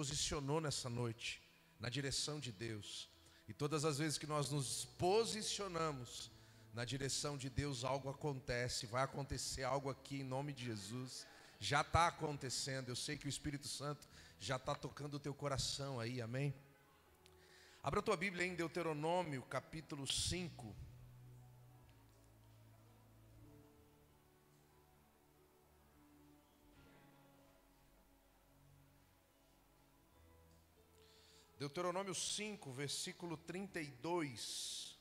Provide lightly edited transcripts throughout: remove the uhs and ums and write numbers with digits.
posicionou nessa noite na direção de Deus. E todas as vezes que nós nos posicionamos na direção de Deus, algo acontece, vai acontecer algo aqui em nome de Jesus. Já está acontecendo, eu sei que o Espírito Santo já está tocando o teu coração aí, amém? Abra a tua Bíblia em Deuteronômio capítulo 5. Deuteronômio 5, versículo 32.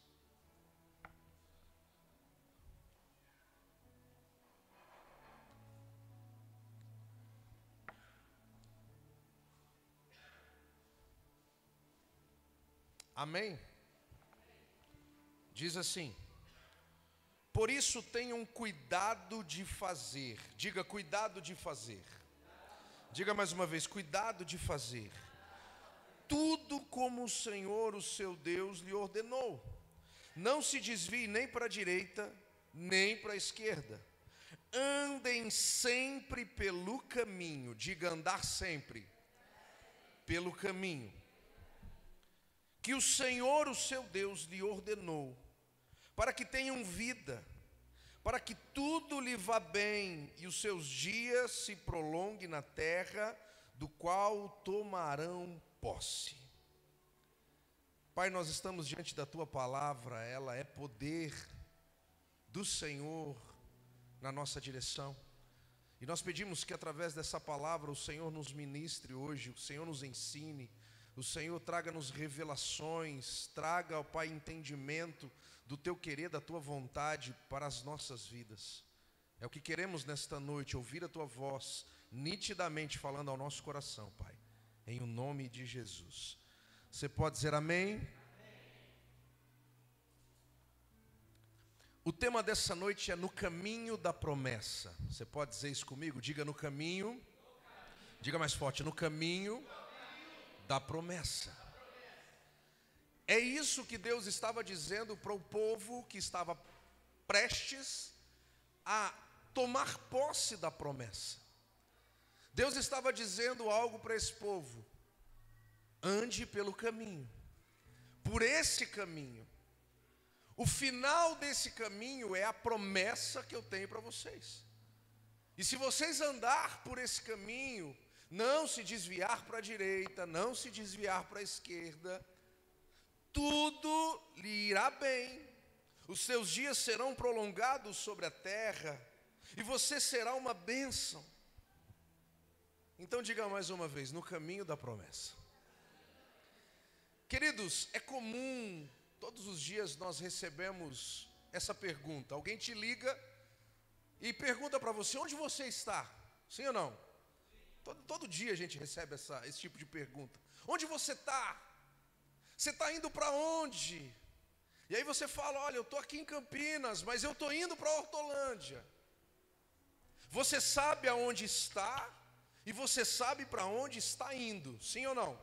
Amém? Diz assim: por isso tenham cuidado de fazer. Diga, cuidado de fazer. Diga mais uma vez, cuidado de fazer tudo como o Senhor, o seu Deus, lhe ordenou. Não se desvie nem para a direita, nem para a esquerda. Andem sempre pelo caminho. Diga, andar sempre pelo caminho que o Senhor, o seu Deus, lhe ordenou, para que tenham vida, para que tudo lhe vá bem e os seus dias se prolonguem na terra do qual tomarão posse. Pai, nós estamos diante da tua palavra, ela é poder do Senhor na nossa direção. E nós pedimos que através dessa palavra o Senhor nos ministre hoje, o Senhor nos ensine, o Senhor traga-nos revelações, traga, ó Pai, entendimento do teu querer, da tua vontade para as nossas vidas. É o que queremos nesta noite, ouvir a tua voz nitidamente falando ao nosso coração, Pai, em o nome de Jesus. Você pode dizer amém? Amém. O tema dessa noite é no caminho da promessa. Você pode dizer isso comigo? Diga no caminho. Diga mais forte, no caminho da promessa. É isso que Deus estava dizendo para o povo que estava prestes a tomar posse da promessa. Deus estava dizendo algo para esse povo: ande pelo caminho, por esse caminho. O final desse caminho é a promessa que eu tenho para vocês. E se vocês andar por esse caminho, não se desviar para a direita, não se desviar para a esquerda, tudo lhe irá bem, os seus dias serão prolongados sobre a terra, e você será uma bênção. Então diga mais uma vez, no caminho da promessa. Queridos, é comum, todos os dias nós recebemos essa pergunta. Alguém te liga e pergunta para você, onde você está? Sim ou não? Todo dia a gente recebe esse tipo de pergunta. Onde você está? Você está indo para onde? E aí você fala, olha, eu estou aqui em Campinas, mas eu estou indo para Hortolândia. Você sabe aonde está e você sabe para onde está indo, sim ou não?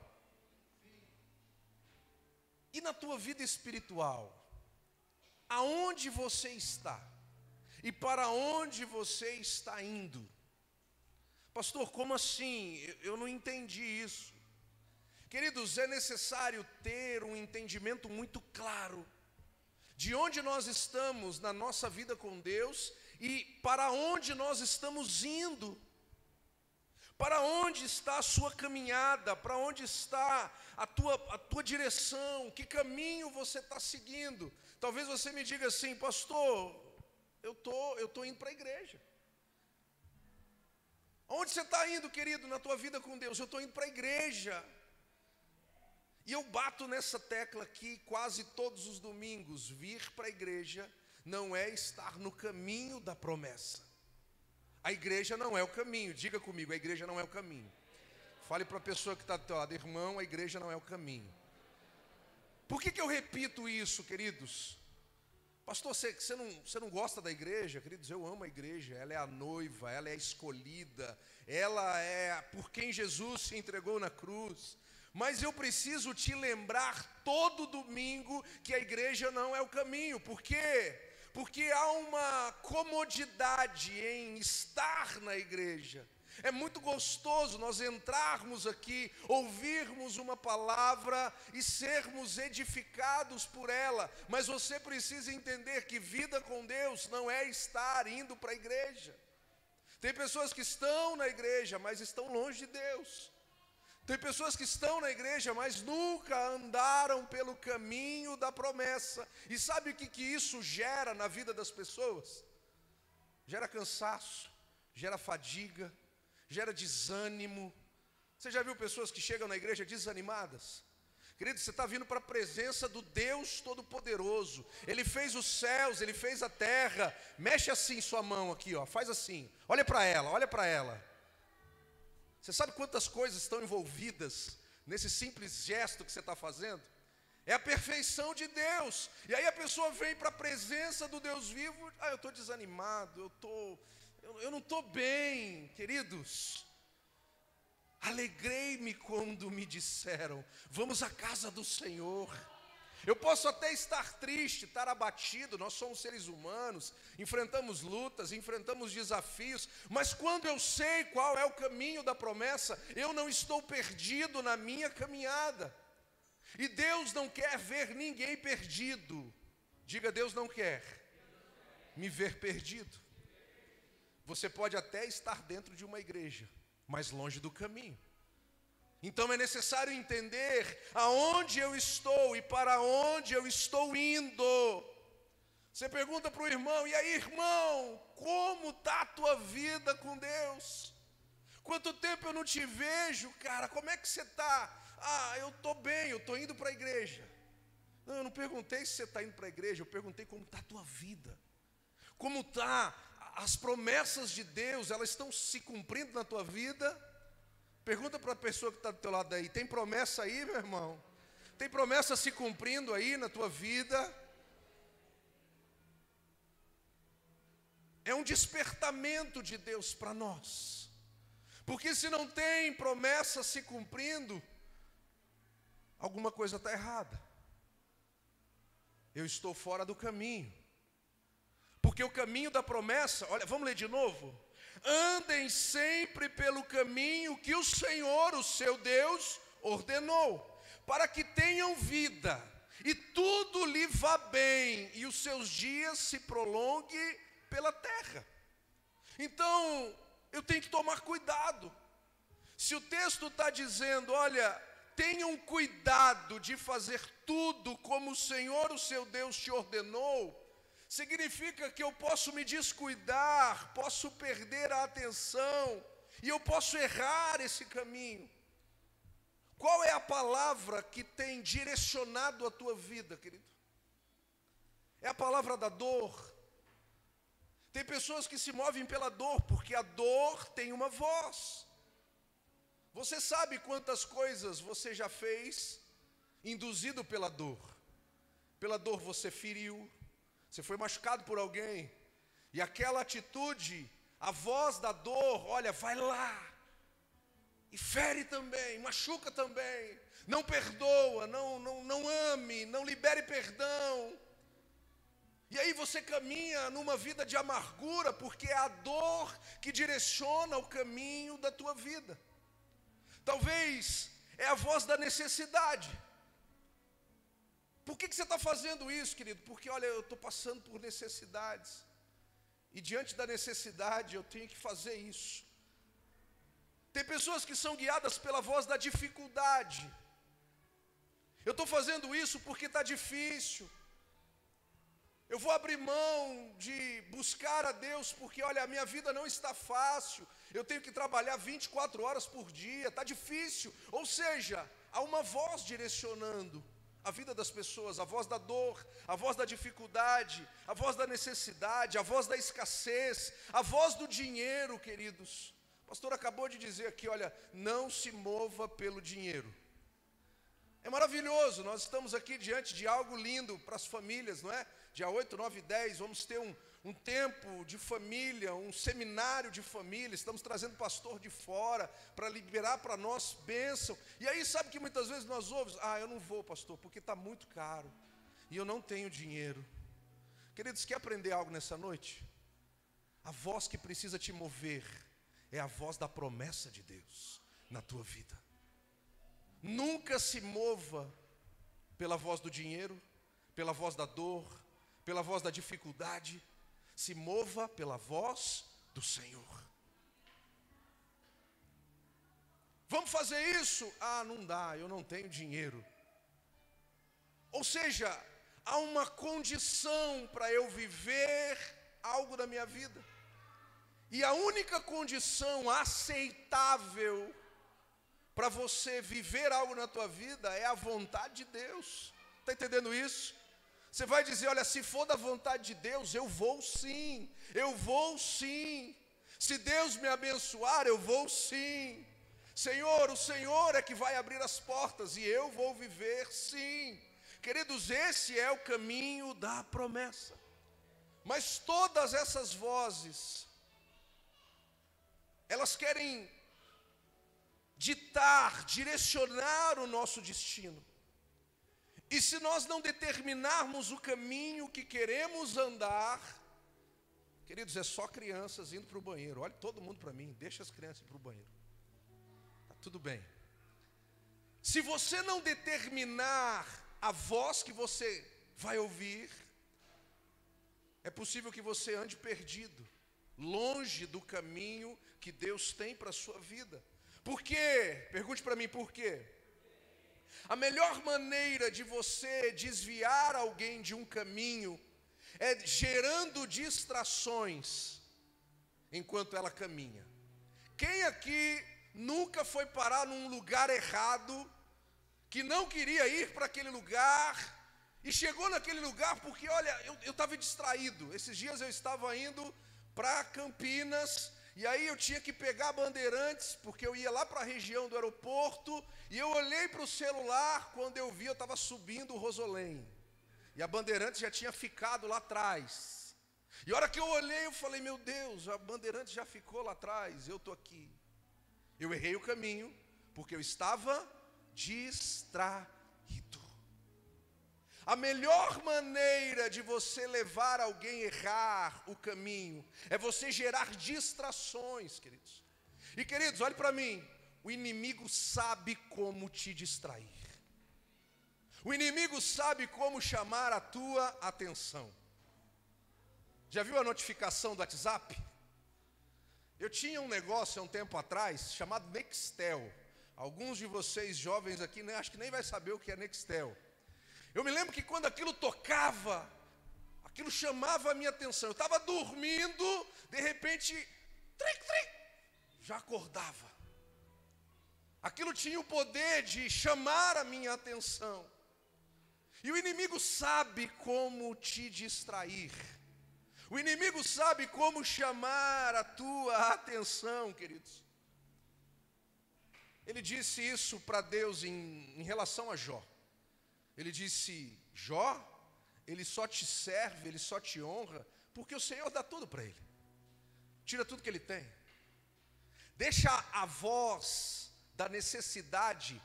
E na tua vida espiritual, aonde você está? E para onde você está indo? Pastor, como assim? Eu não entendi isso. Queridos, é necessário ter um entendimento muito claro de onde nós estamos na nossa vida com Deus e para onde nós estamos indo. Para onde está a sua caminhada? Para onde está a tua direção? Que caminho você está seguindo? Talvez você me diga assim, pastor, eu tô indo para a igreja. Onde você está indo, querido, na tua vida com Deus? Eu estou indo para a igreja. E eu bato nessa tecla aqui quase todos os domingos. Vir para a igreja não é estar no caminho da promessa. A igreja não é o caminho. Diga comigo, a igreja não é o caminho. Fale para a pessoa que está do teu lado, irmão, a igreja não é o caminho. Por que eu repito isso, queridos? Pastor, você não gosta da igreja? Queridos, eu amo a igreja. Ela é a noiva, ela é a escolhida, ela é por quem Jesus se entregou na cruz. Mas eu preciso te lembrar todo domingo que a igreja não é o caminho. Por quê? Porque há uma comodidade em estar na igreja. É muito gostoso nós entrarmos aqui, ouvirmos uma palavra e sermos edificados por ela, mas você precisa entender que vida com Deus não é estar indo para a igreja. Tem pessoas que estão na igreja, mas estão longe de Deus. Tem pessoas que estão na igreja, mas nunca andaram pelo caminho da promessa. E sabe o que isso gera na vida das pessoas? Gera cansaço, gera fadiga, gera desânimo. Você já viu pessoas que chegam na igreja desanimadas? Querido, você está vindo para a presença do Deus Todo-Poderoso. Ele fez os céus, Ele fez a terra. Mexe assim sua mão aqui, ó, faz assim. Olha para ela, olha para ela. Você sabe quantas coisas estão envolvidas nesse simples gesto que você está fazendo? É a perfeição de Deus. E aí a pessoa vem para a presença do Deus vivo. Eu estou desanimado, eu não estou bem, queridos. Alegrei-me quando me disseram, vamos à casa do Senhor. Eu posso até estar triste, estar abatido, nós somos seres humanos, enfrentamos lutas, enfrentamos desafios, mas quando eu sei qual é o caminho da promessa, eu não estou perdido na minha caminhada. E Deus não quer ver ninguém perdido. Diga, Deus não quer me ver perdido. Você pode até estar dentro de uma igreja, mas longe do caminho. Então é necessário entender aonde eu estou e para onde eu estou indo. Você pergunta para o irmão, e aí, irmão, como está a tua vida com Deus? Quanto tempo eu não te vejo, cara, como é que você está? Eu estou bem, eu estou indo para a igreja. Não, eu não perguntei se você está indo para a igreja, eu perguntei como está a tua vida. Como está? As promessas de Deus, elas estão se cumprindo na tua vida? Pergunta para a pessoa que está do teu lado aí, tem promessa aí, meu irmão? Tem promessa se cumprindo aí na tua vida? É um despertamento de Deus para nós. Porque se não tem promessa se cumprindo, alguma coisa está errada. Eu estou fora do caminho. Porque o caminho da promessa, olha, vamos ler de novo? Andem sempre pelo caminho que o Senhor, o seu Deus, ordenou, para que tenham vida, e tudo lhe vá bem, e os seus dias se prolonguem pela terra. Então, eu tenho que tomar cuidado. Se o texto está dizendo, olha, tenham cuidado de fazer tudo como o Senhor, o seu Deus, te ordenou, significa que eu posso me descuidar, posso perder a atenção, e eu posso errar esse caminho. Qual é a palavra que tem direcionado a tua vida, querido? É a palavra da dor. Tem pessoas que se movem pela dor, porque a dor tem uma voz. Você sabe quantas coisas você já fez induzido pela dor? Pela dor você feriu, você foi machucado por alguém, e aquela atitude, a voz da dor, olha, vai lá, e fere também, machuca também, não perdoa, não ame, não libere perdão. E aí você caminha numa vida de amargura, porque é a dor que direciona o caminho da tua vida. Talvez é a voz da necessidade. Por que você está fazendo isso, querido? Porque, olha, eu estou passando por necessidades. E diante da necessidade eu tenho que fazer isso. Tem pessoas que são guiadas pela voz da dificuldade. Eu estou fazendo isso porque está difícil. Eu vou abrir mão de buscar a Deus porque, olha, a minha vida não está fácil. Eu tenho que trabalhar 24 horas por dia, está difícil. Ou seja, há uma voz direcionando a vida das pessoas, a voz da dor, a voz da dificuldade, a voz da necessidade, a voz da escassez, a voz do dinheiro, queridos. O pastor acabou de dizer aqui, olha, não se mova pelo dinheiro. É maravilhoso, nós estamos aqui diante de algo lindo para as famílias, não é? Dia 8, 9 e 10, vamos ter um tempo de família, um seminário de família, estamos trazendo pastor de fora para liberar para nós bênção. E aí sabe que muitas vezes nós ouvimos, eu não vou, pastor, porque está muito caro, e eu não tenho dinheiro. Queridos, quer aprender algo nessa noite? A voz que precisa te mover é a voz da promessa de Deus na tua vida. Nunca se mova pela voz do dinheiro, pela voz da dor, pela voz da dificuldade. Se mova pela voz do Senhor. Vamos fazer isso? Ah, não dá, eu não tenho dinheiro. Ou seja, há uma condição para eu viver algo da minha vida. E a única condição aceitável para você viver algo na tua vida é a vontade de Deus. Está entendendo isso? Você vai dizer, olha, se for da vontade de Deus, eu vou sim. Eu vou sim. Se Deus me abençoar, eu vou sim. Senhor, o Senhor é que vai abrir as portas e eu vou viver sim. Queridos, esse é o caminho da promessa. Mas todas essas vozes, elas querem ditar, direcionar o nosso destino. E se nós não determinarmos o caminho que queremos andar, queridos, é só crianças indo para o banheiro. Olha todo mundo para mim, deixa as crianças ir para o banheiro. Tá tudo bem. Se você não determinar a voz que você vai ouvir, é possível que você ande perdido, longe do caminho que Deus tem para a sua vida. Por quê? Pergunte para mim por quê. A melhor maneira de você desviar alguém de um caminho é gerando distrações enquanto ela caminha. Quem aqui nunca foi parar num lugar errado, que não queria ir para aquele lugar, e chegou naquele lugar porque, olha, eu estava distraído. Esses dias eu estava indo para Campinas, e aí eu tinha que pegar Bandeirantes, porque eu ia lá para a região do aeroporto, e eu olhei para o celular, quando eu vi, eu estava subindo o Rosolém, e a Bandeirantes já tinha ficado lá atrás. E a hora que eu olhei, eu falei, meu Deus, a Bandeirantes já ficou lá atrás, eu estou aqui. Eu errei o caminho, porque eu estava distraído. A melhor maneira de você levar alguém a errar o caminho é você gerar distrações, queridos. E queridos, olhe para mim, o inimigo sabe como te distrair. O inimigo sabe como chamar a tua atenção. Já viu a notificação do WhatsApp? Eu tinha um negócio há um tempo atrás chamado Nextel. Alguns de vocês jovens aqui, acho que nem vai saber o que é Nextel. Eu me lembro que quando aquilo tocava, aquilo chamava a minha atenção. Eu estava dormindo, de repente, tric, tric, já acordava. Aquilo tinha o poder de chamar a minha atenção. E o inimigo sabe como te distrair. O inimigo sabe como chamar a tua atenção, queridos. Ele disse isso para Deus em relação a Jó. Ele disse, Jó, ele só te serve, ele só te honra, porque o Senhor dá tudo para ele. Tira tudo que ele tem. Deixa a voz da necessidade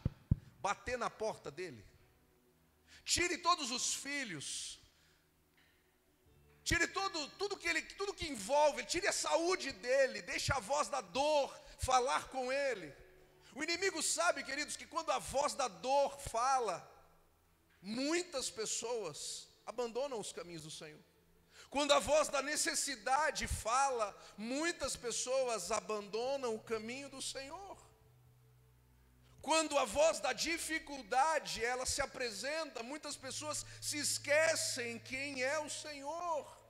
bater na porta dele. Tire todos os filhos. Tire tudo que envolve, tire a saúde dele, deixa a voz da dor falar com ele. O inimigo sabe, queridos, que quando a voz da dor fala, muitas pessoas abandonam os caminhos do Senhor. Quando a voz da necessidade fala, muitas pessoas abandonam o caminho do Senhor. Quando a voz da dificuldade, ela se apresenta, muitas pessoas se esquecem quem é o Senhor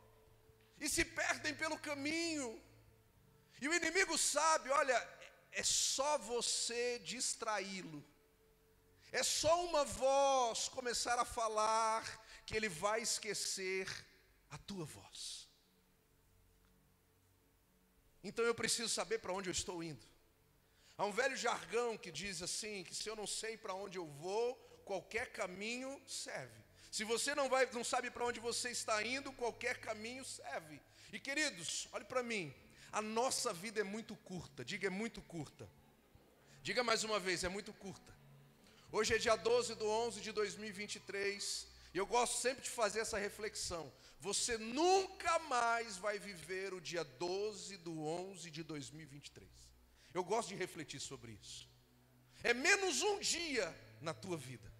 e se perdem pelo caminho. E o inimigo sabe, olha, é só você distraí-lo. É só uma voz começar a falar que ele vai esquecer a tua voz. Então eu preciso saber para onde eu estou indo. Há um velho jargão que diz assim, que se eu não sei para onde eu vou, qualquer caminho serve. Se você não sabe para onde você está indo, qualquer caminho serve. E queridos, olhe para mim, a nossa vida é muito curta. Diga, é muito curta. Diga mais uma vez, é muito curta. Hoje é dia 12/11/2023 E eu gosto sempre de fazer essa reflexão. Você nunca mais vai viver o dia 12/11 de 2023. Eu gosto de refletir sobre isso. É menos um dia na tua vida.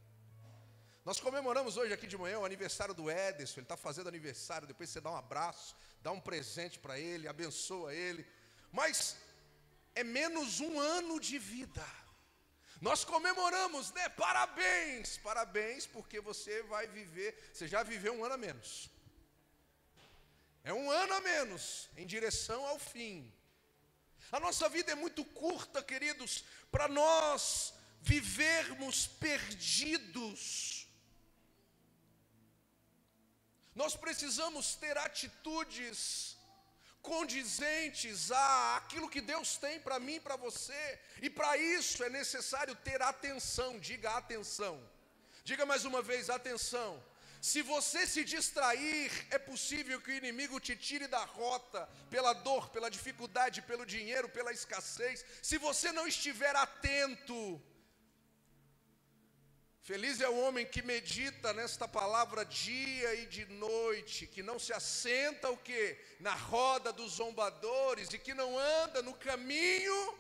Nós comemoramos hoje aqui de manhã o aniversário do Ederson. Ele está fazendo aniversário. Depois você dá um abraço, dá um presente para ele, abençoa ele. Mas é menos um ano de vida. Nós comemoramos, né? Parabéns, parabéns, porque você vai viver, você já viveu um ano a menos. É um ano a menos em direção ao fim. A nossa vida é muito curta, queridos, para nós vivermos perdidos. Nós precisamos ter atitudes condizentes àquilo que Deus tem para mim e para você. E para isso é necessário ter atenção. Diga atenção. Diga mais uma vez atenção. Se você se distrair, é possível que o inimigo te tire da rota pela dor, pela dificuldade, pelo dinheiro, pela escassez. Se você não estiver atento, feliz é o homem que medita nesta palavra dia e de noite, que não se assenta o quê? Na roda dos zombadores e que não anda no caminho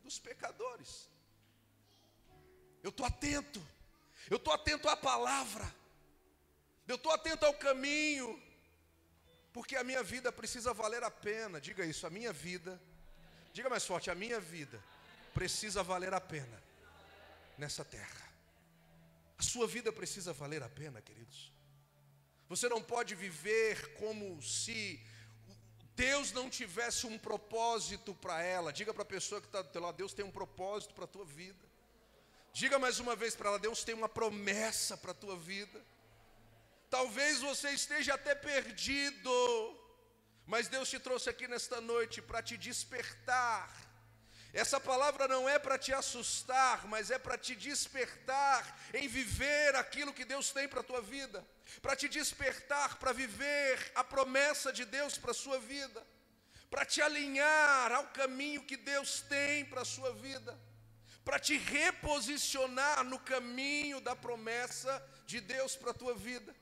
dos pecadores. Eu estou atento à palavra. Eu estou atento ao caminho, porque a minha vida precisa valer a pena. Diga isso, a minha vida, diga mais forte, a minha vida precisa valer a pena nessa terra. A sua vida precisa valer a pena, queridos. Você não pode viver como se Deus não tivesse um propósito para ela. Diga para a pessoa que está do teu lado, Deus tem um propósito para a tua vida. Diga mais uma vez para ela, Deus tem uma promessa para a tua vida. Talvez você esteja até perdido, mas Deus te trouxe aqui nesta noite para te despertar. Essa palavra não é para te assustar, mas é para te despertar em viver aquilo que Deus tem para a tua vida. Para te despertar para viver a promessa de Deus para a sua vida. Para te alinhar ao caminho que Deus tem para a sua vida. Para te reposicionar no caminho da promessa de Deus para a tua vida.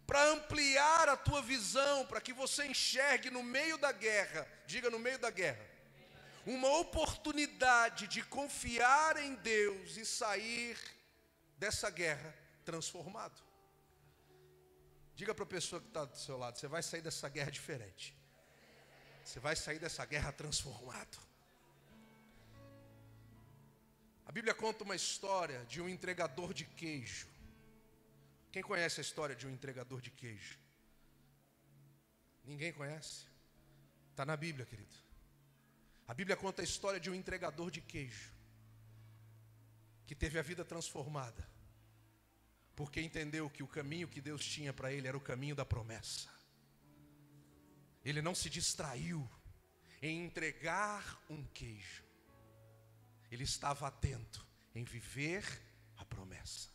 Para ampliar a tua visão, para que você enxergue no meio da guerra, diga no meio da guerra, uma oportunidade de confiar em Deus e sair dessa guerra transformado. Diga para a pessoa que está do seu lado, você vai sair dessa guerra diferente. Você vai sair dessa guerra transformado. A Bíblia conta uma história de um entregador de queijo. Quem conhece a história de um entregador de queijo? Ninguém conhece? Está na Bíblia, querido. A Bíblia conta a história de um entregador de queijo que teve a vida transformada, porque entendeu que o caminho que Deus tinha para ele era o caminho da promessa. Ele não se distraiu em entregar um queijo. Ele estava atento em viver a promessa.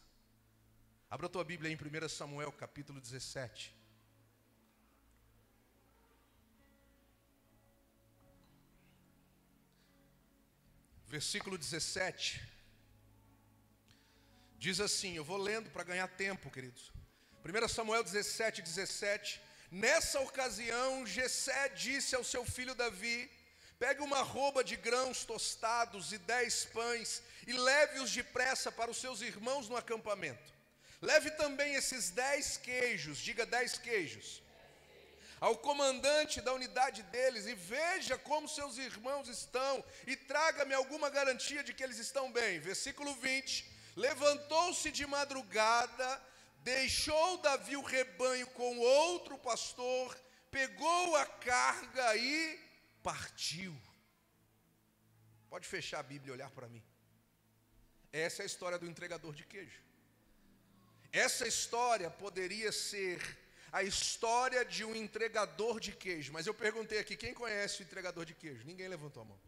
Abra a tua Bíblia em 1 Samuel capítulo 17. Versículo 17. Diz assim, eu vou lendo para ganhar tempo, queridos. 1 Samuel 17, 17. Nessa ocasião, Jessé disse ao seu filho Davi: pegue uma arroba de grãos tostados e 10 pães e leve-os depressa para os seus irmãos no acampamento. Leve também esses 10 queijos, diga 10 queijos, ao comandante da unidade deles e veja como seus irmãos estão e traga-me alguma garantia de que eles estão bem. Versículo 20, levantou-se de madrugada, deixou Davi o rebanho com outro pastor, pegou a carga e partiu. Pode fechar a Bíblia e olhar para mim. Essa é a história do entregador de queijo. Essa história poderia ser a história de um entregador de queijo. Mas eu perguntei aqui, quem conhece o entregador de queijo? Ninguém levantou a mão.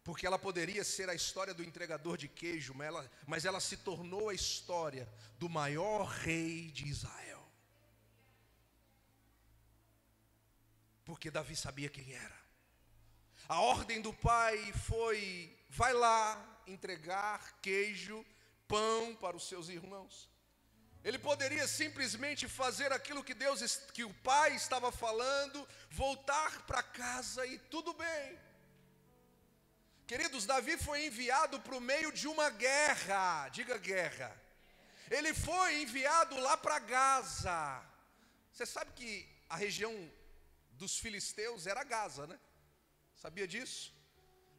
Porque ela poderia ser a história do entregador de queijo, mas ela se tornou a história do maior rei de Israel. Porque Davi sabia quem era. A ordem do pai foi: vai lá entregar queijo pão para os seus irmãos. Ele poderia simplesmente fazer aquilo que o pai estava falando, voltar para casa e tudo bem. Queridos, Davi foi enviado para o meio de uma guerra, diga guerra. Ele foi enviado lá para Gaza. Você sabe que a região dos filisteus era Gaza, né? Sabia disso?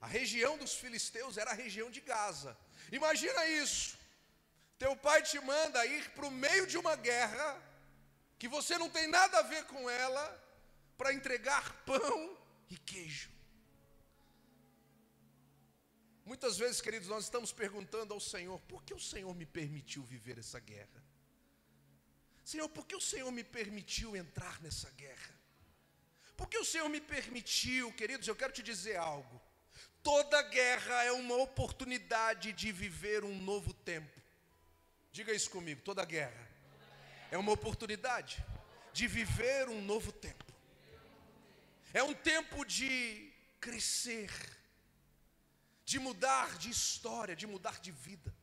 A região dos filisteus era a região de Gaza. Imagina isso. Teu pai te manda ir para o meio de uma guerra, que você não tem nada a ver com ela, para entregar pão e queijo. Muitas vezes, queridos, nós estamos perguntando ao Senhor: por que o Senhor me permitiu viver essa guerra? Senhor, por que o Senhor me permitiu entrar nessa guerra? Por que o Senhor me permitiu? Queridos, eu quero te dizer algo. Toda guerra é uma oportunidade de viver um novo tempo. Diga isso comigo, toda guerra é uma oportunidade de viver um novo tempo. É um tempo de crescer, de mudar de história, de mudar de vida.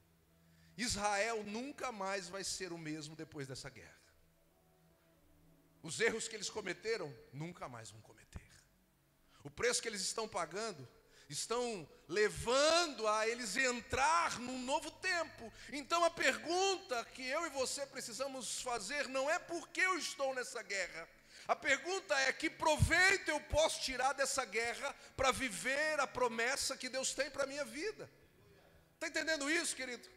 Israel nunca mais vai ser o mesmo depois dessa guerra. Os erros que eles cometeram, nunca mais vão cometer. O preço que eles estão pagando, estão levando a eles entrar num novo tempo. Então a pergunta que eu e você precisamos fazer não é por que eu estou nessa guerra. A pergunta é: que proveito eu posso tirar dessa guerra para viver a promessa que Deus tem para a minha vida? Está entendendo isso, querido?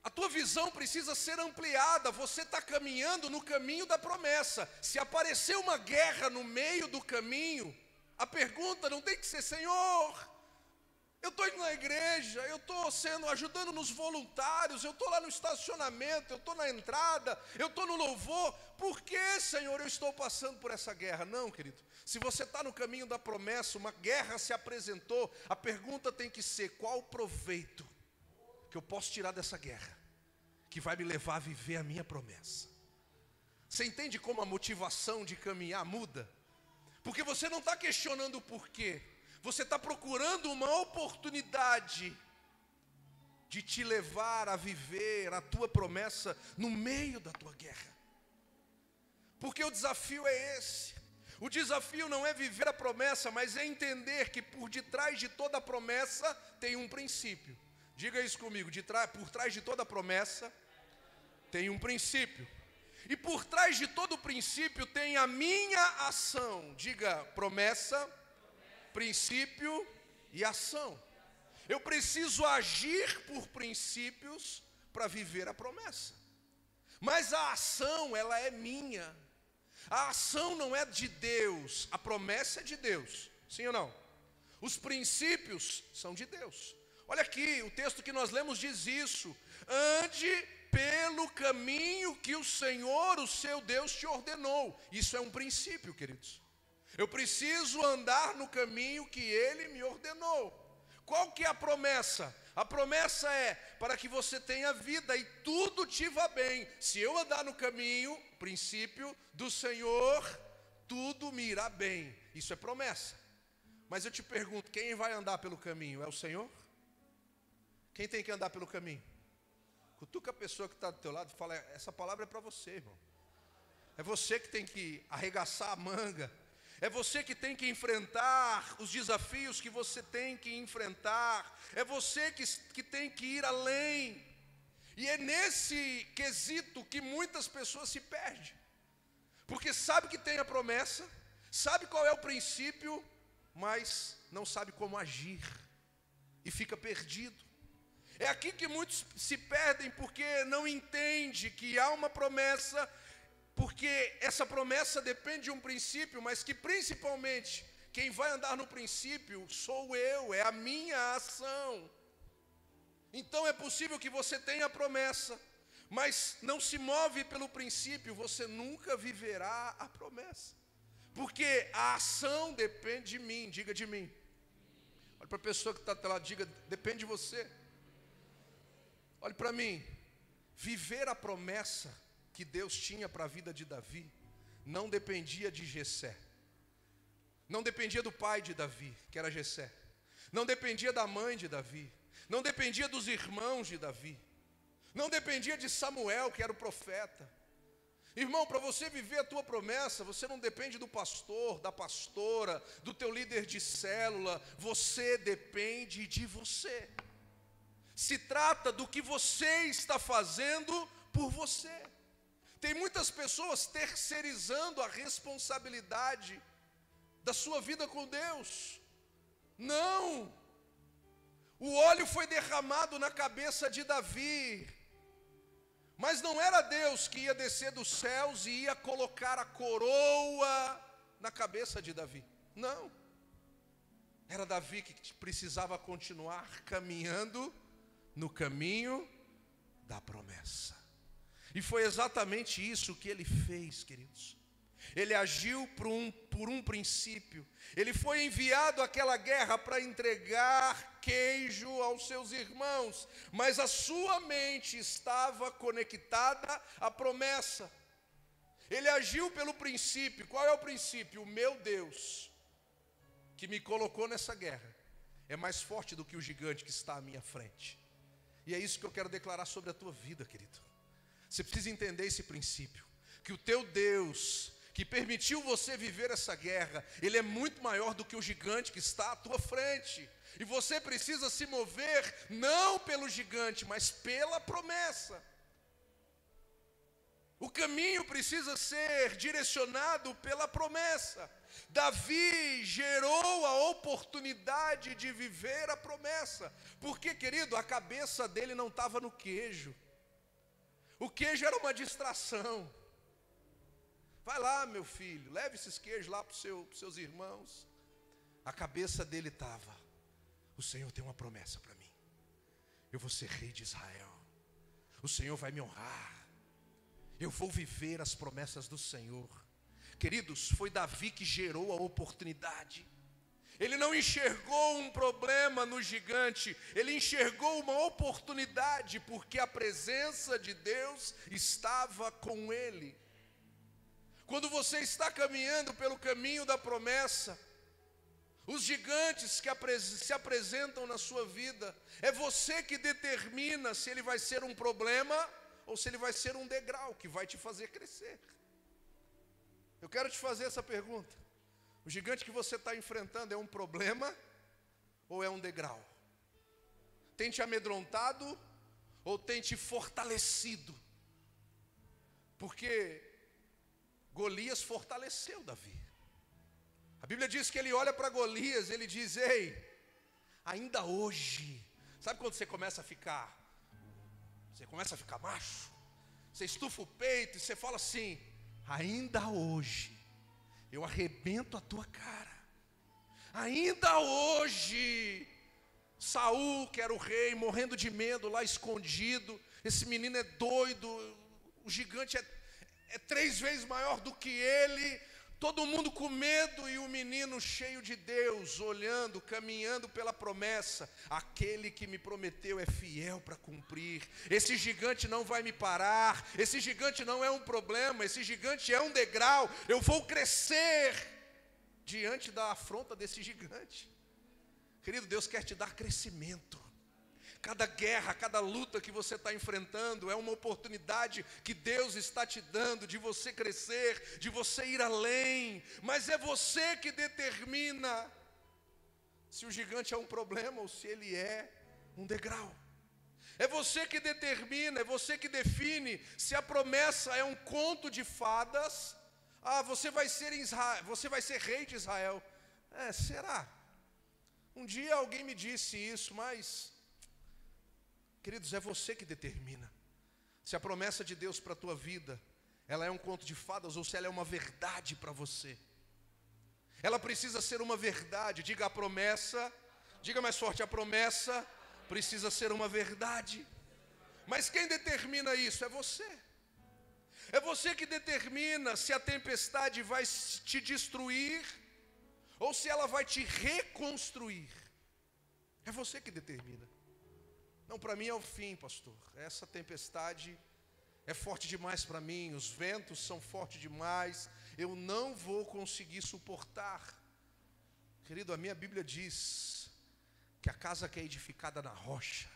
A tua visão precisa ser ampliada. Você está caminhando no caminho da promessa. Se aparecer uma guerra no meio do caminho, a pergunta não tem que ser: Senhor, eu estou indo na igreja, eu estou ajudando nos voluntários, eu estou lá no estacionamento, eu estou na entrada, eu estou no louvor, por que, Senhor, eu estou passando por essa guerra? Não, querido, se você está no caminho da promessa, uma guerra se apresentou, a pergunta tem que ser: qual o proveito que eu posso tirar dessa guerra, que vai me levar a viver a minha promessa? Você entende como a motivação de caminhar muda? Porque você não está questionando o porquê, você está procurando uma oportunidade de te levar a viver a tua promessa no meio da tua guerra. Porque o desafio é esse. O desafio não é viver a promessa, mas é entender que por detrás de toda promessa tem um princípio. Diga isso comigo: por trás de toda promessa tem um princípio. E por trás de todo princípio tem a minha ação. Diga: promessa, princípio e ação. Eu preciso agir por princípios para viver a promessa. Mas a ação, ela é minha. A ação não é de Deus, a promessa é de Deus. Sim ou não? Os princípios são de Deus. Olha aqui, o texto que nós lemos diz isso: ande pelo caminho que o Senhor, o seu Deus, te ordenou. Isso é um princípio, queridos. Eu preciso andar no caminho que Ele me ordenou. Qual que é a promessa? A promessa é para que você tenha vida e tudo te vá bem. Se eu andar no caminho, princípio do Senhor, tudo me irá bem. Isso é promessa. Mas eu te pergunto: quem vai andar pelo caminho? É o Senhor? Quem tem que andar pelo caminho? Cutuca a pessoa que está do teu lado e fala: essa palavra é para você, irmão. É você que tem que arregaçar a manga. É você que tem que enfrentar os desafios que você tem que enfrentar. É você que tem que ir além. E é nesse quesito que muitas pessoas se perdem. Porque sabe que tem a promessa, sabe qual é o princípio, mas não sabe como agir. E fica perdido. É aqui que muitos se perdem, porque não entendem que há uma promessa, porque essa promessa depende de um princípio, mas que principalmente quem vai andar no princípio sou eu, é a minha ação. Então é possível que você tenha a promessa, mas não se move pelo princípio, você nunca viverá a promessa. Porque a ação depende de mim, diga de mim. Olha para a pessoa que está do lado, diga: depende de você. Olhe para mim, viver a promessa que Deus tinha para a vida de Davi, não dependia de Jessé, não dependia do pai de Davi, que era Jessé, não dependia da mãe de Davi, não dependia dos irmãos de Davi, não dependia de Samuel, que era o profeta. Irmão, para você viver a tua promessa, você não depende do pastor, da pastora, do teu líder de célula, você depende de você. Se trata do que você está fazendo por você. Tem muitas pessoas terceirizando a responsabilidade da sua vida com Deus. Não! O óleo foi derramado na cabeça de Davi, mas não era Deus que ia descer dos céus e ia colocar a coroa na cabeça de Davi. Não. Era Davi que precisava continuar caminhando no caminho da promessa. E foi exatamente isso que ele fez, queridos. Ele agiu por um princípio. Ele foi enviado àquela guerra para entregar queijo aos seus irmãos, mas a sua mente estava conectada à promessa. Ele agiu pelo princípio. Qual é o princípio? O meu Deus, que me colocou nessa guerra, é mais forte do que o gigante que está à minha frente. E é isso que eu quero declarar sobre a tua vida, querido. Você precisa entender esse princípio, que o teu Deus, que permitiu você viver essa guerra, Ele é muito maior do que o gigante que está à tua frente. E você precisa se mover, não pelo gigante, mas pela promessa. O caminho precisa ser direcionado pela promessa. Davi gerou a oportunidade de viver a promessa. Porque, querido, a cabeça dele não estava no queijo. O queijo era uma distração. Vai lá, meu filho, leve esses queijos lá para os seus irmãos. A cabeça dele estava: o Senhor tem uma promessa para mim. Eu vou ser rei de Israel. O Senhor vai me honrar. Eu vou viver as promessas do Senhor. Queridos, foi Davi que gerou a oportunidade. Ele não enxergou um problema no gigante, ele enxergou uma oportunidade, porque a presença de Deus estava com ele. Quando você está caminhando pelo caminho da promessa, os gigantes que se apresentam na sua vida, é você que determina se ele vai ser um problema ou se ele vai ser um degrau que vai te fazer crescer. Eu quero te fazer essa pergunta: o gigante que você está enfrentando é um problema ou é um degrau? Tem te amedrontado ou tem te fortalecido? Porque Golias fortaleceu Davi. A Bíblia diz que ele olha para Golias, ele diz: ei, ainda hoje. Sabe quando você começa a ficar macho? Você estufa o peito e você fala assim: ainda hoje eu arrebento a tua cara. Ainda hoje Saul, que era o rei, morrendo de medo lá escondido, esse menino é doido, o gigante é 3 vezes maior do que ele, todo mundo com medo, e o menino cheio de Deus, olhando, caminhando pela promessa: aquele que me prometeu é fiel para cumprir, esse gigante não vai me parar, esse gigante não é um problema, esse gigante é um degrau, eu vou crescer diante da afronta desse gigante. Querido, Deus quer te dar crescimento. Cada guerra, cada luta que você está enfrentando é uma oportunidade que Deus está te dando de você crescer, de você ir além. Mas é você que determina se o gigante é um problema ou se ele é um degrau. É você que determina, é você que define se a promessa é um conto de fadas. Você vai ser rei de Israel. Será? Um dia alguém me disse isso, mas queridos, é você que determina se a promessa de Deus para a tua vida, ela é um conto de fadas ou se ela é uma verdade para você. Ela precisa ser uma verdade. Diga a promessa, diga mais forte: a promessa precisa ser uma verdade. Mas quem determina isso? É você. É você que determina se a tempestade vai te destruir ou se ela vai te reconstruir. É você que determina. Não, para mim é o fim, pastor. Essa tempestade é forte demais para mim, os ventos são fortes demais, eu não vou conseguir suportar. Querido, a minha Bíblia diz que a casa que é edificada na rocha,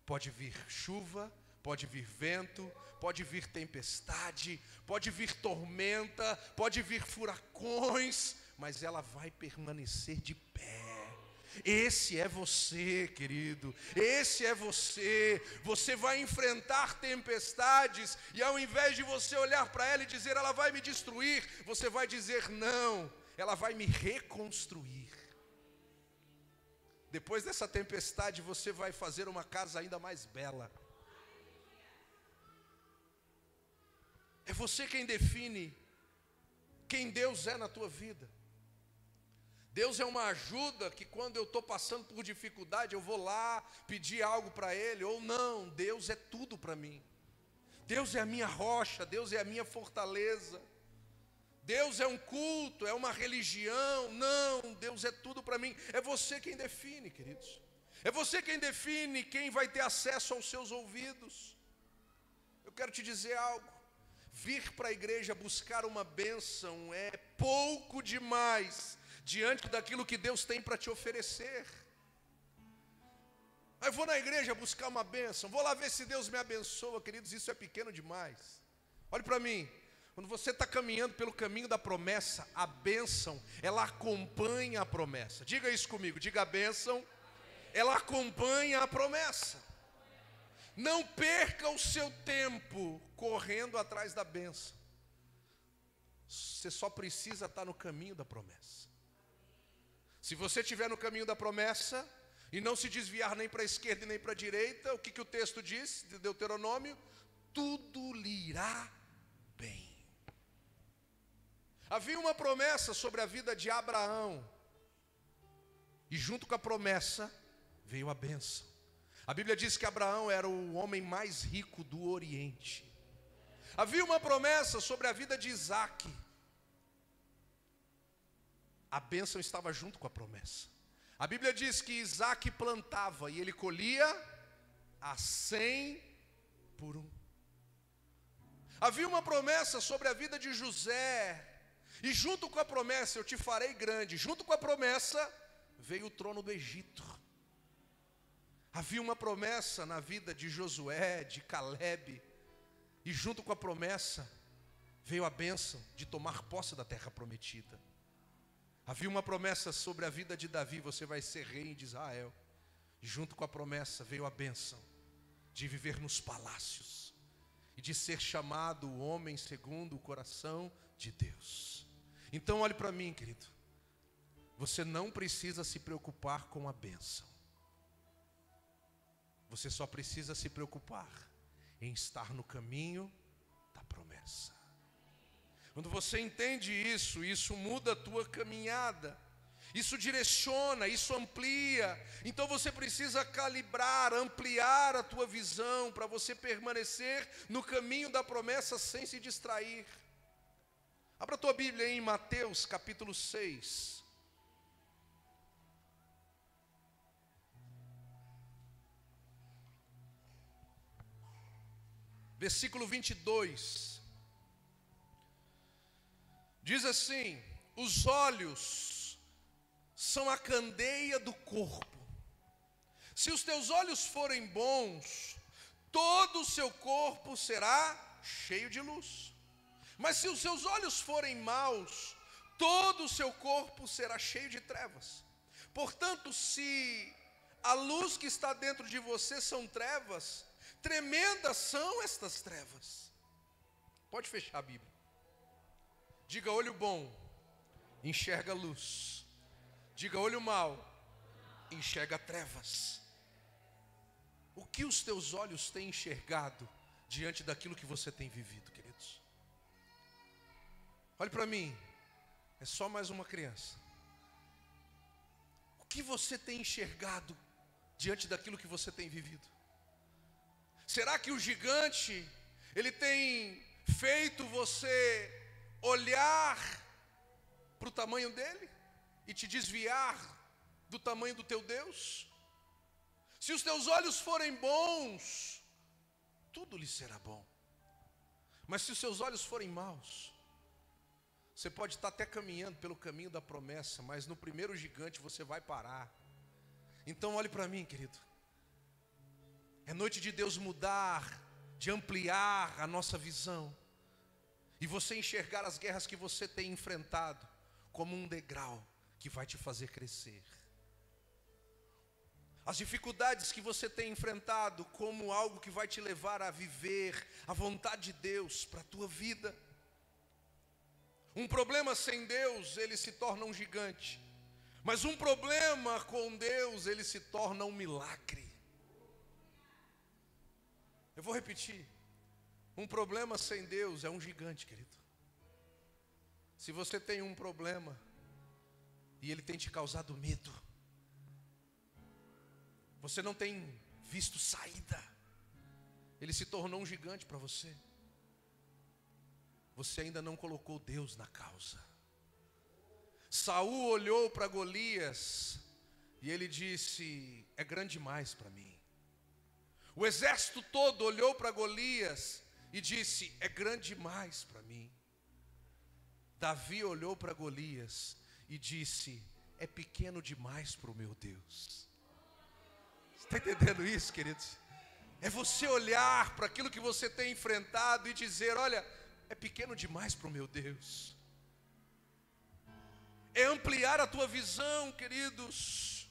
pode vir chuva, pode vir vento, pode vir tempestade, pode vir tormenta, pode vir furacões, mas ela vai permanecer de pé. Esse é você, querido, esse é você. Você vai enfrentar tempestades, e ao invés de você olhar para ela e dizer, ela vai me destruir, você vai dizer, não, ela vai me reconstruir. Depois dessa tempestade, você vai fazer uma casa ainda mais bela. É você quem define quem Deus é na tua vida. Deus é uma ajuda que quando eu estou passando por dificuldade, eu vou lá pedir algo para Ele, ou não, Deus é tudo para mim. Deus é a minha rocha, Deus é a minha fortaleza. Deus é um culto, é uma religião. Não, Deus é tudo para mim. É você quem define, queridos. É você quem define quem vai ter acesso aos seus ouvidos. Eu quero te dizer algo. Vir para a igreja buscar uma bênção é pouco demais diante daquilo que Deus tem para te oferecer. Eu vou na igreja buscar uma bênção, vou lá ver se Deus me abençoa, queridos, isso é pequeno demais. Olhe para mim, quando você está caminhando pelo caminho da promessa, a bênção, ela acompanha a promessa. Diga isso comigo, diga a bênção, ela acompanha a promessa. Não perca o seu tempo correndo atrás da bênção. Você só precisa estar no caminho da promessa. Se você estiver no caminho da promessa e não se desviar nem para a esquerda e nem para a direita, o que o texto diz de Deuteronômio? Tudo lhe irá bem. Havia uma promessa sobre a vida de Abraão, e junto com a promessa veio a bênção. A Bíblia diz que Abraão era o homem mais rico do Oriente. Havia uma promessa sobre a vida de Isaque. A bênção estava junto com a promessa. A Bíblia diz que Isaque plantava e ele colhia a 100 por 1. Havia uma promessa sobre a vida de José. E junto com a promessa, eu te farei grande. Junto com a promessa, veio o trono do Egito. Havia uma promessa na vida de Josué, de Caleb. E junto com a promessa, veio a bênção de tomar posse da terra prometida. Havia uma promessa sobre a vida de Davi, você vai ser rei de Israel. E junto com a promessa veio a bênção de viver nos palácios e de ser chamado o homem segundo o coração de Deus. Então olhe para mim, querido. Você não precisa se preocupar com a bênção. Você só precisa se preocupar em estar no caminho da promessa. Quando você entende isso, isso muda a tua caminhada, isso direciona, isso amplia. Então você precisa calibrar, ampliar a tua visão para você permanecer no caminho da promessa sem se distrair. Abra a tua Bíblia aí em Mateus capítulo 6. Versículo 22. Diz assim: os olhos são a candeia do corpo. Se os teus olhos forem bons, todo o seu corpo será cheio de luz. Mas se os seus olhos forem maus, todo o seu corpo será cheio de trevas. Portanto, se a luz que está dentro de você são trevas, tremendas são estas trevas. Pode fechar a Bíblia. Diga: olho bom, enxerga luz. Diga: olho mau, enxerga trevas. O que os teus olhos têm enxergado diante daquilo que você tem vivido, queridos? Olhe para mim, é só mais uma criança. O que você tem enxergado diante daquilo que você tem vivido? Será que o gigante, ele tem feito você olhar para o tamanho dele e te desviar do tamanho do teu Deus? Se os teus olhos forem bons, tudo lhe será bom. Mas se os seus olhos forem maus, você pode estar até caminhando pelo caminho da promessa, mas no primeiro gigante você vai parar. Então olhe para mim, querido. É noite de Deus mudar, de ampliar a nossa visão. E você enxergar as guerras que você tem enfrentado como um degrau que vai te fazer crescer. As dificuldades que você tem enfrentado como algo que vai te levar a viver a vontade de Deus para a tua vida. Um problema sem Deus, ele se torna um gigante. Mas um problema com Deus, ele se torna um milagre. Eu vou repetir. Um problema sem Deus é um gigante, querido. Se você tem um problema e ele tem te causado medo, você não tem visto saída, ele se tornou um gigante para você. Você ainda não colocou Deus na causa. Saul olhou para Golias e ele disse: é grande demais para mim. O exército todo olhou para Golias e disse: é grande demais para mim. Davi olhou para Golias e disse: é pequeno demais para o meu Deus. Está entendendo isso, queridos? É você olhar para aquilo que você tem enfrentado e dizer: olha, é pequeno demais para o meu Deus. É ampliar a tua visão, queridos.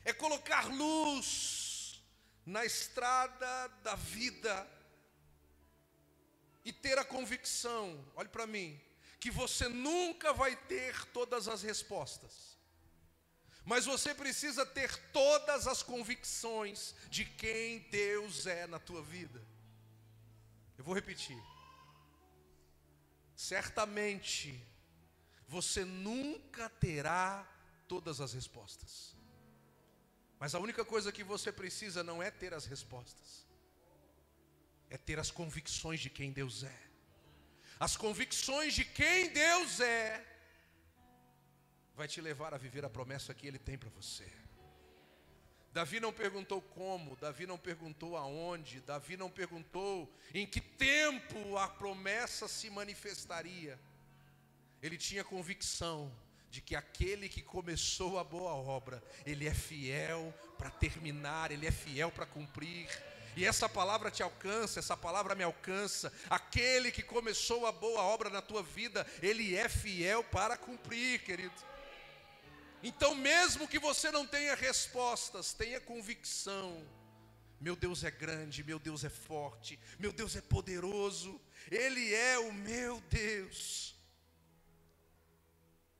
É colocar luz na estrada da vida. E ter a convicção, olhe para mim, que você nunca vai ter todas as respostas. Mas você precisa ter todas as convicções de quem Deus é na tua vida. Eu vou repetir. Certamente, você nunca terá todas as respostas. Mas a única coisa que você precisa não é ter as respostas. É ter as convicções de quem Deus é. As convicções de quem Deus é vai te levar a viver a promessa que Ele tem para você. Davi não perguntou como, Davi não perguntou aonde, Davi não perguntou em que tempo a promessa se manifestaria. Ele tinha convicção de que aquele que começou a boa obra, Ele é fiel para terminar, Ele é fiel para cumprir. E essa palavra te alcança, essa palavra me alcança. Aquele que começou a boa obra na tua vida, Ele é fiel para cumprir, querido. Então mesmo que você não tenha respostas, tenha convicção. Meu Deus é grande, meu Deus é forte, meu Deus é poderoso, Ele é o meu Deus.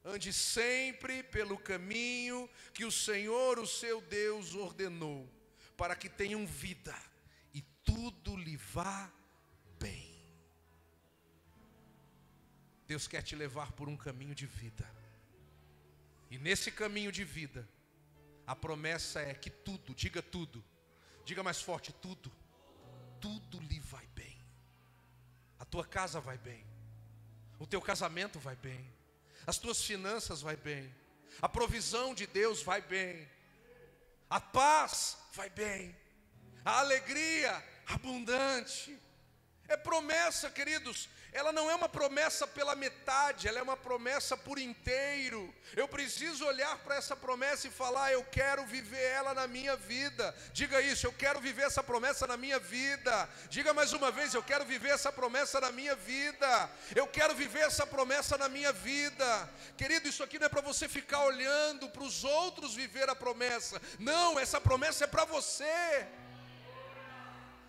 Ande sempre pelo caminho que o Senhor, o seu Deus, ordenou, para que tenham vida e tudo lhe vá bem. Deus quer te levar por um caminho de vida. E nesse caminho de vida, a promessa é que tudo, diga mais forte, tudo lhe vai bem. A tua casa vai bem, o teu casamento vai bem, as tuas finanças vai bem, a provisão de Deus vai bem, a paz vai bem, a alegria abundante. É promessa, queridos, ela não é uma promessa pela metade, ela é uma promessa por inteiro. Eu preciso olhar para essa promessa e falar: eu quero viver ela na minha vida. Diga isso: eu quero viver essa promessa na minha vida. Diga mais uma vez: eu quero viver essa promessa na minha vida. Eu quero viver essa promessa na minha vida. Querido, isso aqui não é para você ficar olhando para os outros viver a promessa. Não, essa promessa é para você.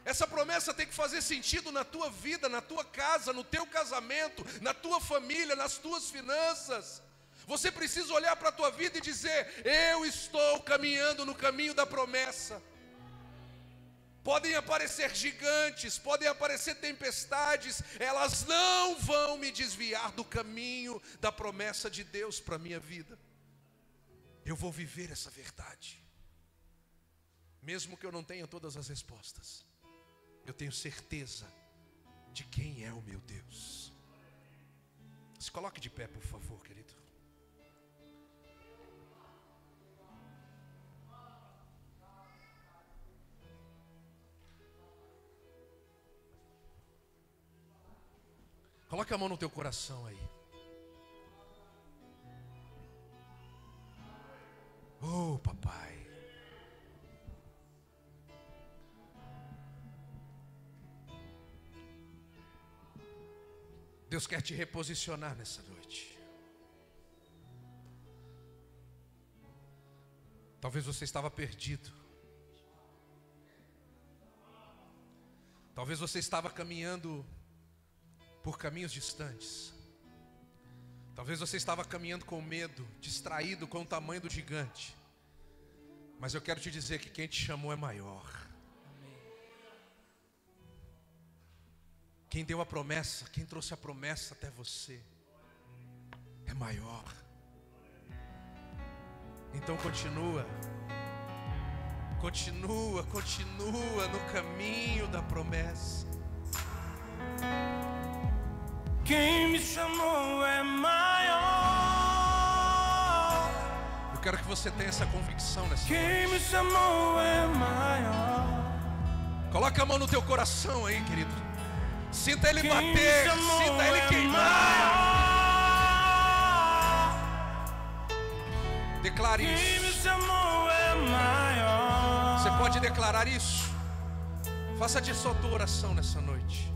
Essa promessa tem que fazer sentido na tua vida, na tua casa, no teu casamento, na tua família, nas tuas finanças. Você precisa olhar para a tua vida e dizer: eu estou caminhando no caminho da promessa. Podem aparecer gigantes, podem aparecer tempestades, elas não vão me desviar do caminho da promessa de Deus para a minha vida. Eu vou viver essa verdade. Mesmo que eu não tenha todas as respostas, eu tenho certeza de quem é o meu Deus. Se coloque de pé, por favor, querido. Coloque a mão no teu coração aí. Oh, papai. Deus quer te reposicionar nessa noite. Talvez você estava perdido. Talvez você estava caminhando por caminhos distantes. Talvez você estava caminhando com medo, distraído com o tamanho do gigante. Mas eu quero te dizer que quem te chamou é maior. Quem deu a promessa, quem trouxe a promessa até você é maior. Então continua no caminho da promessa. Quem me chamou é maior. Eu quero que você tenha essa convicção nessa noite. Quem me chamou é maior. Coloca a mão no teu coração aí, querido. Sinta ele Quem bater, sinta ele queimar. Declare Quem me isso. chamou é maior. Você pode declarar isso. Faça disso a tua oração nessa noite.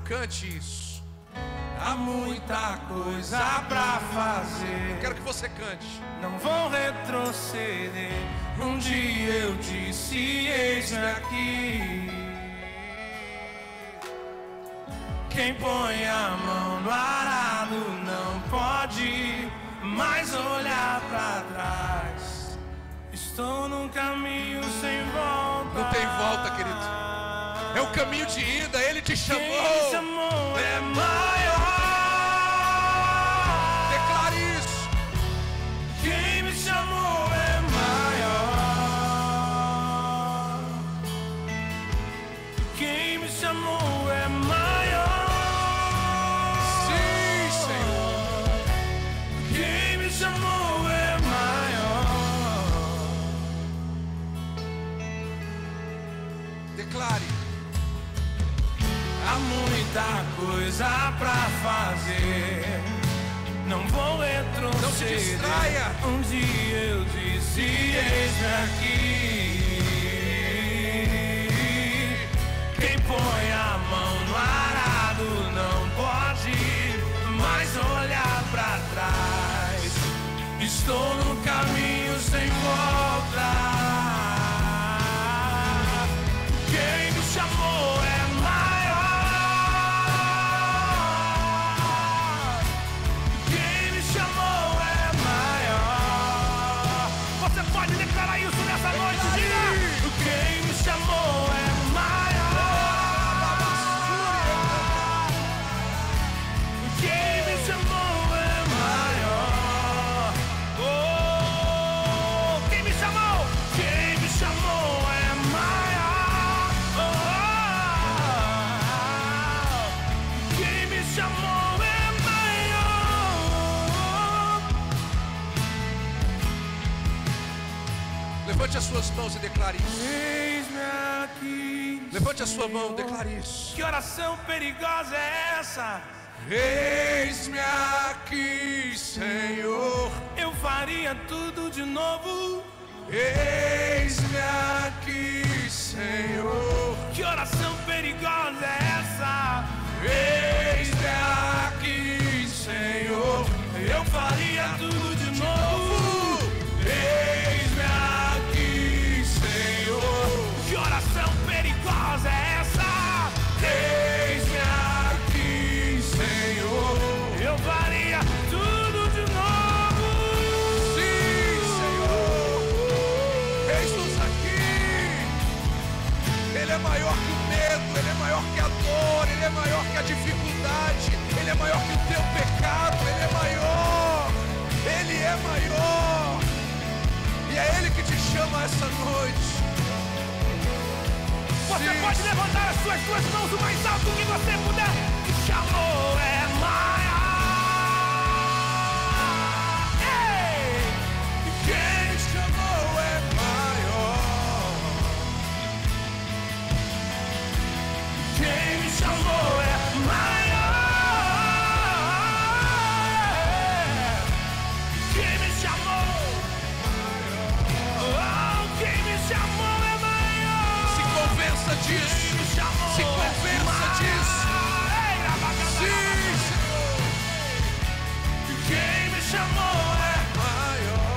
Cante isso. Há muita coisa pra fazer. Eu quero que você cante. Não vou retroceder. Um dia eu disse, eis-me aqui. Quem põe a mão no arado não pode mais olhar pra trás. Estou num caminho sem volta. Não tem volta, querido. É o caminho de ida, ele te chamou. Quem me chamou é maior. Declare isso. Quem me chamou é maior. Quem me chamou é maior. Sim, Senhor. Quem me chamou é maior. Declare. Há muita coisa pra fazer. Não vou retroceder. Não se distraia. Um dia eu disse, eis-me aqui. Quem põe a mão no arado não pode mais olhar pra trás. Estou no caminho sem volta. Quem me chamou é maior. Quem me chamou é maior. Você pode declarar isso nessa noite, diga. Quem me chamou é maior. Quem me chamou é maior. Oh, quem me chamou? Quem me chamou é maior. Oh, quem me chamou é maior. Levante as suas mãos e declare isso. Eis-me aqui. Levante a sua mão, declare isso. Que oração perigosa é essa? Eis-me aqui, Senhor. Eu faria tudo de novo. Eis-me aqui, Senhor. Que oração perigosa é essa? Eis-me aqui, Senhor. Eu faria tudo de novo. Eis-me aqui, Senhor. Que oração perigosa é essa? Eis-me aqui, Senhor. Eu faria tudo de novo. Sim, Senhor. Eis-nos aqui. Ele é maior que o medo, ele é maior que a dor, ele é maior que a dificuldade, ele é maior que o teu pecado, ele é maior. Ele é maior. E é ele que te chama essa noite. Você Sim. pode levantar as suas duas mãos o mais alto que você puder. Que chamou é maior. Ei! Quem te chamou é maior. Quem me chamou é maior. Quem me chamou? disso. Se convença disso. Sim, Senhor. Quem me chamou é maior.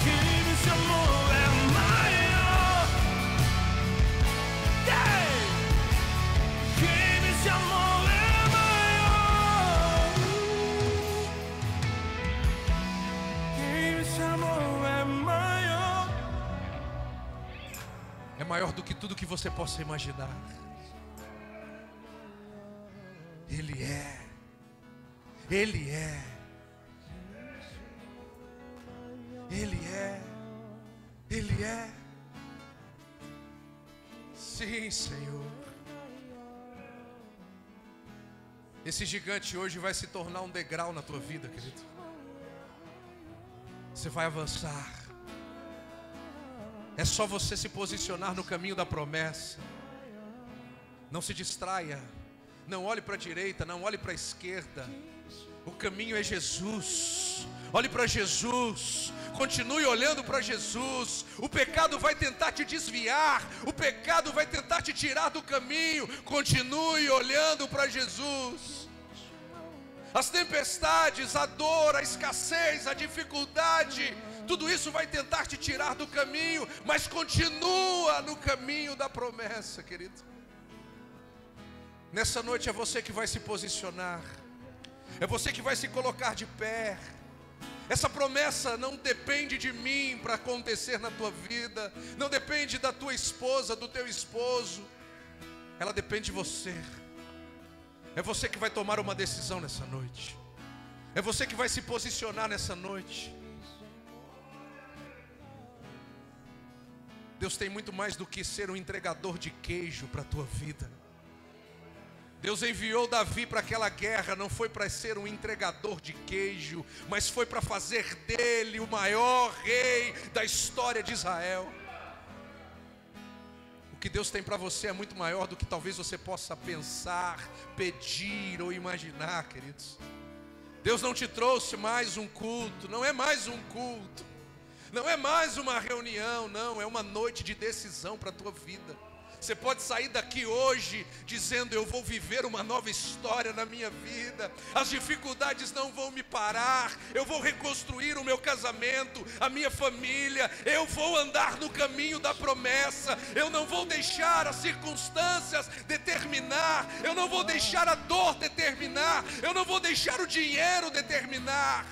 Quem me chamou é maior. Quem me chamou é maior. Quem me chamou é maior. É maior do que tudo que você possa imaginar. Ele é. Ele é. Ele é. Ele é. Sim, Senhor. Esse gigante hoje vai se tornar um degrau na tua vida, querido. Você vai avançar. É só você se posicionar no caminho da promessa. Não se distraia. Não olhe para a direita, não olhe para a esquerda. O caminho é Jesus. Olhe para Jesus. Continue olhando para Jesus. O pecado vai tentar te desviar. O pecado vai tentar te tirar do caminho. Continue olhando para Jesus. As tempestades, a dor, a escassez, a dificuldade, tudo isso vai tentar te tirar do caminho. Mas continua no caminho da promessa, querido. Nessa noite é você que vai se posicionar. É você que vai se colocar de pé. Essa promessa não depende de mim para acontecer na tua vida. Não depende da tua esposa, do teu esposo. Ela depende de você. É você que vai tomar uma decisão nessa noite. É você que vai se posicionar nessa noite. Deus tem muito mais do que ser um entregador de queijo para a tua vida. Deus enviou Davi para aquela guerra, não foi para ser um entregador de queijo, mas foi para fazer dele o maior rei da história de Israel. O que Deus tem para você é muito maior do que talvez você possa pensar, pedir ou imaginar, queridos. Deus não te trouxe mais um culto, não é mais um culto, não é mais uma reunião, não, é uma noite de decisão para a tua vida. Você pode sair daqui hoje dizendo: eu vou viver uma nova história na minha vida. As dificuldades não vão me parar. Eu vou reconstruir o meu casamento, a minha família. Eu vou andar no caminho da promessa. Eu não vou deixar as circunstâncias determinar. Eu não vou deixar a dor determinar. Eu não vou deixar o dinheiro determinar.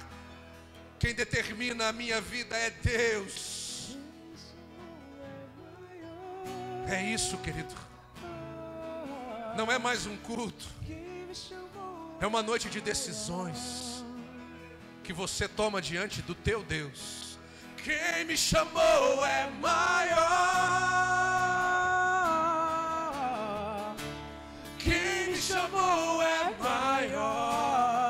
Quem determina a minha vida é Deus. É isso, querido. Não é mais um culto. É uma noite de decisões que você toma diante do teu Deus. Quem me chamou é maior. Quem me chamou é maior.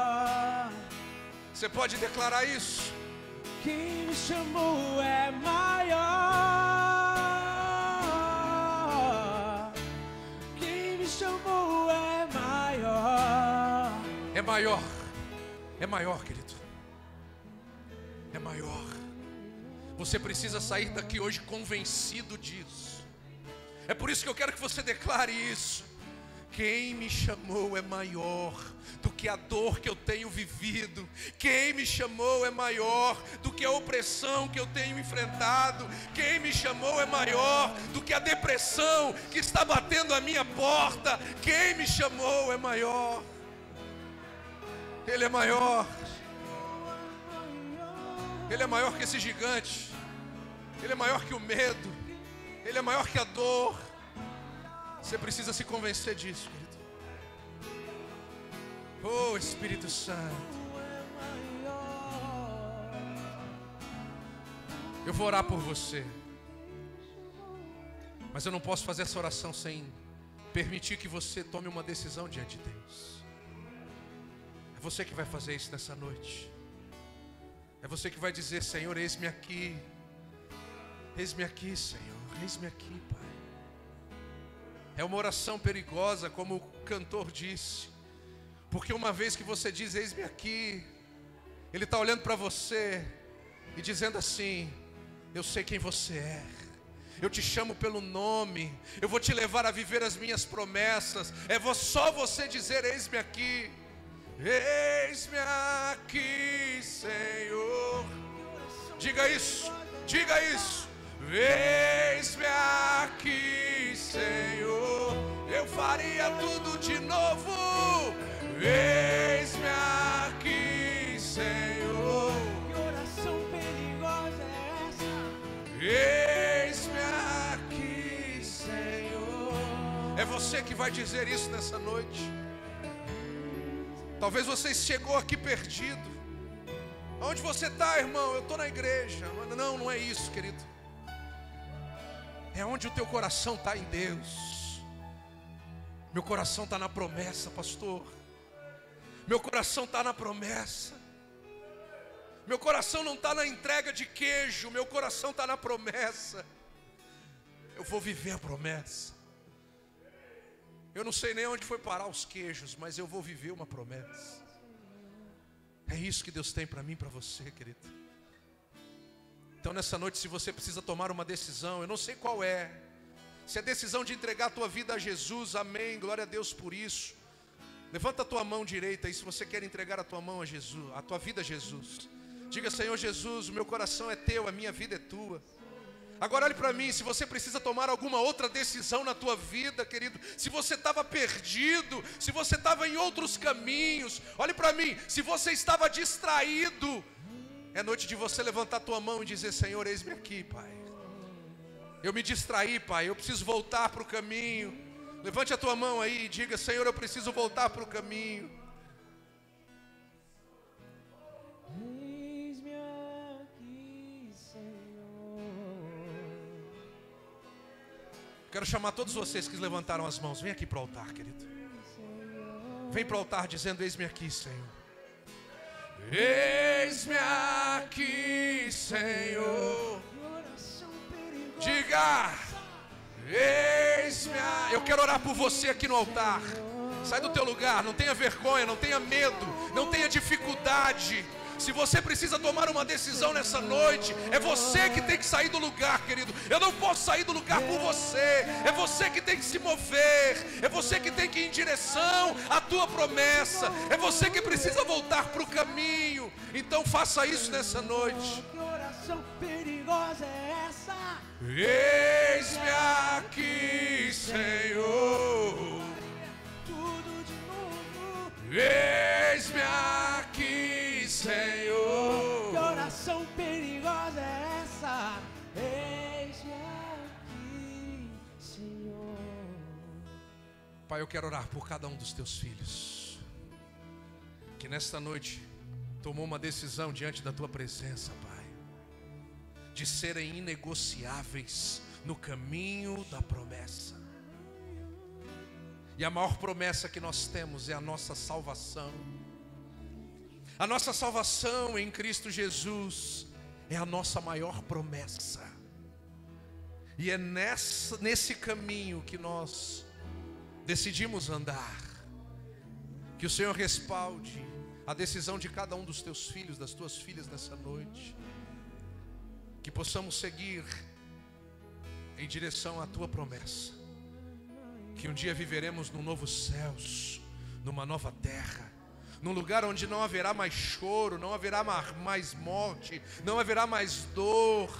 Você pode declarar isso? Quem me chamou é maior. Chamou é maior. É maior. É maior, querido. É maior. Você precisa sair daqui hoje convencido disso. É por isso que eu quero que você declare isso. Quem me chamou é maior do que a dor que eu tenho vivido. Quem me chamou é maior do que a opressão que eu tenho enfrentado. Quem me chamou é maior do que a depressão que está batendo a minha porta. Quem me chamou é maior. Ele é maior. Ele é maior que esse gigante. Ele é maior que o medo. Ele é maior que a dor. Você precisa se convencer disso, querido. Oh, Espírito Santo. Eu vou orar por você. Mas eu não posso fazer essa oração sem permitir que você tome uma decisão diante de Deus. É você que vai fazer isso nessa noite. É você que vai dizer: Senhor, eis-me aqui. Eis-me aqui, Senhor. Eis-me aqui, Pai. É uma oração perigosa, como o cantor disse. Porque uma vez que você diz: eis-me aqui, Ele está olhando para você e dizendo assim: Eu sei quem você é. Eu te chamo pelo nome. Eu vou te levar a viver as minhas promessas. É só você dizer: eis-me aqui. Eis-me aqui, Senhor. Diga isso, diga isso. Eis-me aqui, Senhor. Eu faria tudo de novo. Eis-me aqui, Senhor. Que oração perigosa é essa? Eis-me aqui, Senhor. É você que vai dizer isso nessa noite. Talvez você chegou aqui perdido. Onde você está, irmão? Eu estou na igreja. Não, não é isso, querido. É onde o teu coração está em Deus. Meu coração está na promessa, pastor. Meu coração está na promessa. Meu coração não está na entrega de queijo. Meu coração está na promessa. Eu vou viver a promessa. Eu não sei nem onde foi parar os queijos, mas eu vou viver uma promessa. É isso que Deus tem para mim e para você, querido. Então nessa noite, se você precisa tomar uma decisão, eu não sei qual é. Se é decisão de entregar a tua vida a Jesus, amém, glória a Deus por isso. Levanta a tua mão direita aí, se você quer entregar a tua mão a Jesus, a tua vida a Jesus. Diga: Senhor Jesus, o meu coração é teu, a minha vida é tua. Agora olhe para mim, se você precisa tomar alguma outra decisão na tua vida, querido, se você estava perdido, se você estava em outros caminhos, olhe para mim, se você estava distraído, é noite de você levantar a tua mão e dizer: Senhor, eis-me aqui, Pai. Eu me distraí, Pai, eu preciso voltar para o caminho. Levante a tua mão aí e diga: Senhor, eu preciso voltar para o caminho. Eis-me aqui, Senhor. Quero chamar todos vocês que levantaram as mãos. Vem aqui para o altar, querido. Vem para o altar dizendo: eis-me aqui, Senhor. Eis-me aqui, Senhor. Diga: eis-me aqui. Eu quero orar por você aqui no altar. Sai do teu lugar, não tenha vergonha, não tenha medo, não tenha dificuldade. Se você precisa tomar uma decisão nessa noite, é você que tem que sair do lugar, querido. Eu não posso sair do lugar por você. É você que tem que se mover. É você que tem que ir em direção à tua promessa. É você que precisa voltar para o caminho. Então faça isso nessa noite. Que oração perigosa é essa? Eis-me aqui, Senhor. Tudo de novo. Eis-me aqui, Senhor. Que oração perigosa é essa? Eis-me aqui, Senhor. Pai, eu quero orar por cada um dos teus filhos que nesta noite tomou uma decisão diante da tua presença, Pai, de serem inegociáveis no caminho da promessa. E a maior promessa que nós temos é a nossa salvação. A nossa salvação em Cristo Jesus é a nossa maior promessa. E é nesse caminho que nós decidimos andar. Que o Senhor respalde a decisão de cada um dos teus filhos, das tuas filhas nessa noite. Que possamos seguir em direção à tua promessa. Que um dia viveremos num novo céus, numa nova terra, num lugar onde não haverá mais choro, não haverá mais morte, não haverá mais dor.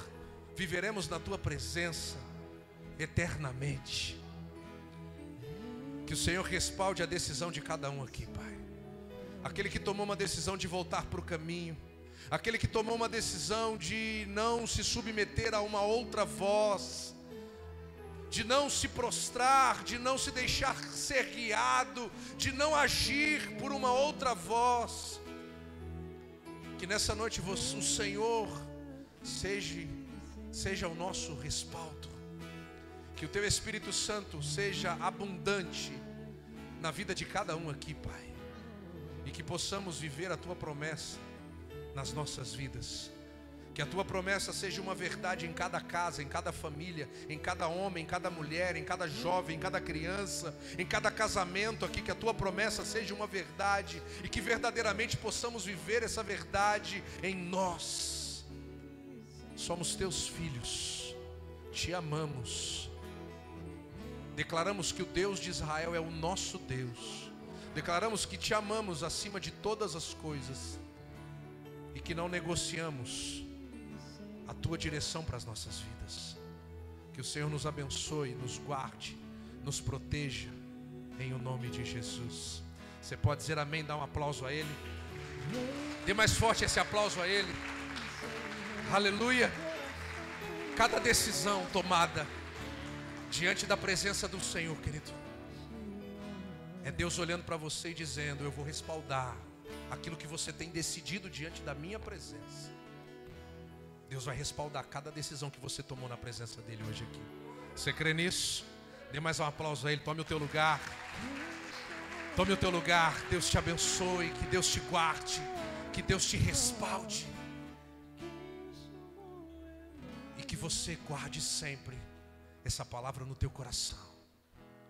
Viveremos na tua presença eternamente. Que o Senhor respalde a decisão de cada um aqui, Pai. Aquele que tomou uma decisão de voltar para o caminho, aquele que tomou uma decisão de não se submeter a uma outra voz, de não se prostrar, de não se deixar ser guiado, de não agir por uma outra voz. Que nessa noite o Senhor seja o nosso respaldo. Que o teu Espírito Santo seja abundante na vida de cada um aqui, Pai. E que possamos viver a tua promessa nas nossas vidas. Que a tua promessa seja uma verdade em cada casa, em cada família, em cada homem, em cada mulher, em cada jovem, em cada criança, em cada casamento aqui. Que a tua promessa seja uma verdade e que verdadeiramente possamos viver essa verdade em nós. somos teus filhos, te amamos. Declaramos que o Deus de Israel é o nosso Deus. Declaramos que te amamos acima de todas as coisas e que não negociamos a tua direção para as nossas vidas. Que o Senhor nos abençoe, nos guarde, nos proteja, em o nome de Jesus. Você pode dizer amém, dar um aplauso a Ele? Dê mais forte esse aplauso a Ele. Aleluia. Cada decisão tomada diante da presença do Senhor, querido, é Deus olhando para você e dizendo: eu vou respaldar aquilo que você tem decidido diante da minha presença. Deus vai respaldar cada decisão que você tomou na presença dEle hoje aqui. Você crê nisso? Dê mais um aplauso a Ele. Tome o teu lugar. Tome o teu lugar. Deus te abençoe, que Deus te guarde, que Deus te respalde, e que você guarde sempre essa palavra no teu coração.